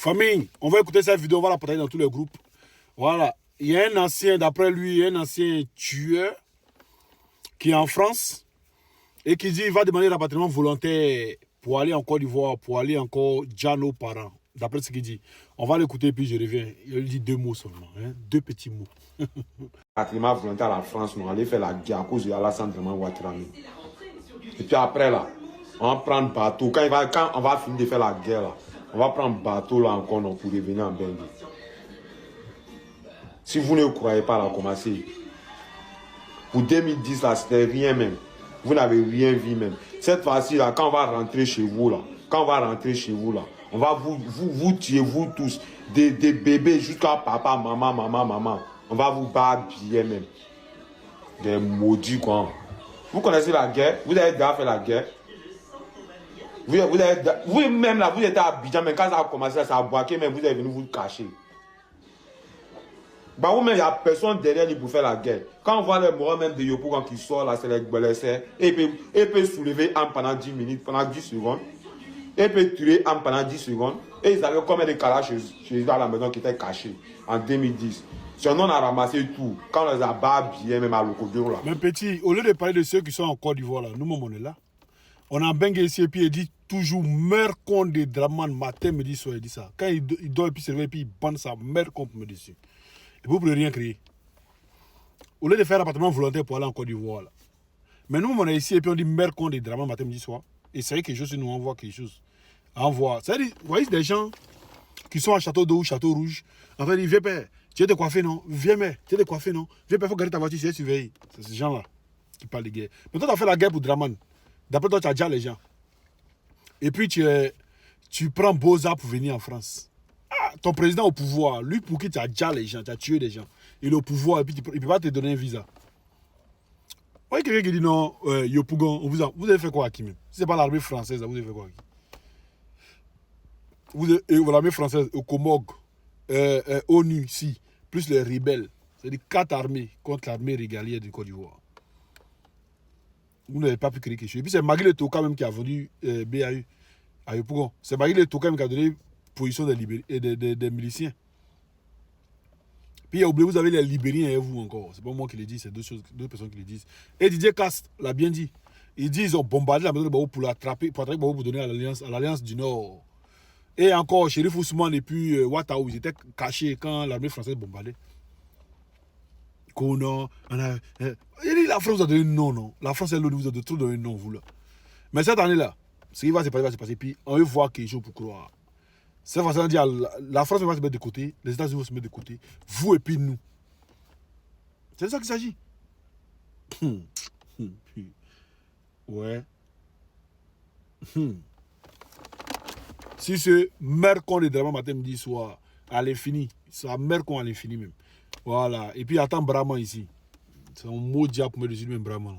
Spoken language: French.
Famille, on va écouter cette vidéo, on va la partager dans tous les groupes. Voilà. Il y a un ancien, d'après lui, il y a un ancien tueur qui est en France et qui dit qu'il va demander rapatriement volontaire pour aller en Côte d'Ivoire, pour aller encore dire nos parents. D'après ce qu'il dit. On va l'écouter puis je reviens. Il lui dit 2 mots seulement, hein? 2 petits mots. Rapatriement volontaire à la France, nous allons faire la guerre à cause de Alassane Ouattara. Et puis après là, on va prendre bateau. Quand on va finir de faire la guerre là, on va prendre bateau là encore non, pour revenir en Belgique. Si vous ne croyez pas là, commencez. Pour 2010 là, c'était rien même. Vous n'avez rien vu même. Cette fois-ci là, quand on va rentrer chez vous là, on va vous tuer, vous tous, des bébés jusqu'à papa, maman. On va vous battre bien même. Des maudits quoi. Vous connaissez la guerre? Vous avez déjà fait la guerre? Vous-même là, vous étiez à Abidjan, mais quand ça a commencé, ça a boité, mais vous êtes venu vous cacher. Bah vous-même, il n'y a personne derrière lui pour faire la guerre. Quand on voit les morts même de Yopou quand il sort là, c'est les blessés, et peut soulever en pendant 10 minutes, pendant 10 secondes, et peut tuer en pendant 10 secondes, et ils avaient combien de calages chez eux à la maison qui étaient cachés en 2010. Sinon, on a ramassé tout. Quand on les a bien, même à l'Okodiro là. Mais petit, au lieu de parler de ceux qui sont en Côte d'Ivoire là, nous-mêmes on est là. On a bengue ici et puis il dit toujours mère con de Draman matin, midi, soir, il dit ça. Quand il dort et puis il se réveille et puis il bande sa mère con pour me dessus. Et vous ne pouvez rien créer. Au lieu de faire un appartement volontaire pour aller en Côte d'Ivoire là. Mais nous on est ici et puis on dit mère con de Draman matin, midi, soir. Et c'est quelque chose, nous envoie quelque chose. Envoie. C'est-à-dire, vous voyez des gens qui sont à Château d'Eau, Château Rouge. En fait, ils disent, viens père, tu es décoiffé non? Viens mère, tu es décoiffé non? Viens père, il faut garder ta voiture, c'est surveillé. C'est ces gens-là qui parlent de guerre. Mais toi, tu as fait la guerre pour Draman. D'après toi, tu as déjà les gens. Et puis, tu prends Boza pour venir en France. Ah, ton président au pouvoir, lui pour qui tu as déjà les gens, tu as tué des gens. Il est au pouvoir et puis il ne peut pas te donner un visa. Vous voyez quelqu'un qui dit non, Yopougon, vous avez fait quoi à qui même? Si ce n'est pas l'armée française, vous avez fait quoi à qui? L'armée française, au Comog, ONU, si, plus les rebelles. C'est-à-dire 4 armées contre l'armée régalienne du Côte d'Ivoire. Vous n'avez pas pu créer quelque chose. Et puis c'est Magui Le Toka même qui a vendu BAU à Yopougon. C'est Magui Le Toka même qui a donné position des miliciens. Puis oublié, vous avez les Libériens et vous encore. C'est pas moi qui le dis, c'est deux personnes qui le disent. Et Didier Cast l'a bien dit. Il dit ils ont bombardé la maison de Babou pour l'attraper, pour donner à l'Alliance du Nord. Et encore, Chérif Ousmane et puis Ouattara, ils étaient cachés quand l'armée française bombardait. La France vous a donné un nom, non? La France et l'ONU vous a tout donné un nom, vous là. Mais cette année-là, ce qui va se passer, puis on veut voir quelque chose pour croire. Cette façon de dire, la France va se mettre de côté, les États-Unis vont se mettre de côté, vous et puis nous. C'est de ça qu'il s'agit. Ouais. Si ce mère con de Draman matin, midi, soir, à l'infini, c'est mère con à l'infini même. Voilà. Et puis attends Brahman ici. C'est un mot diable pour me dessus même Brahman.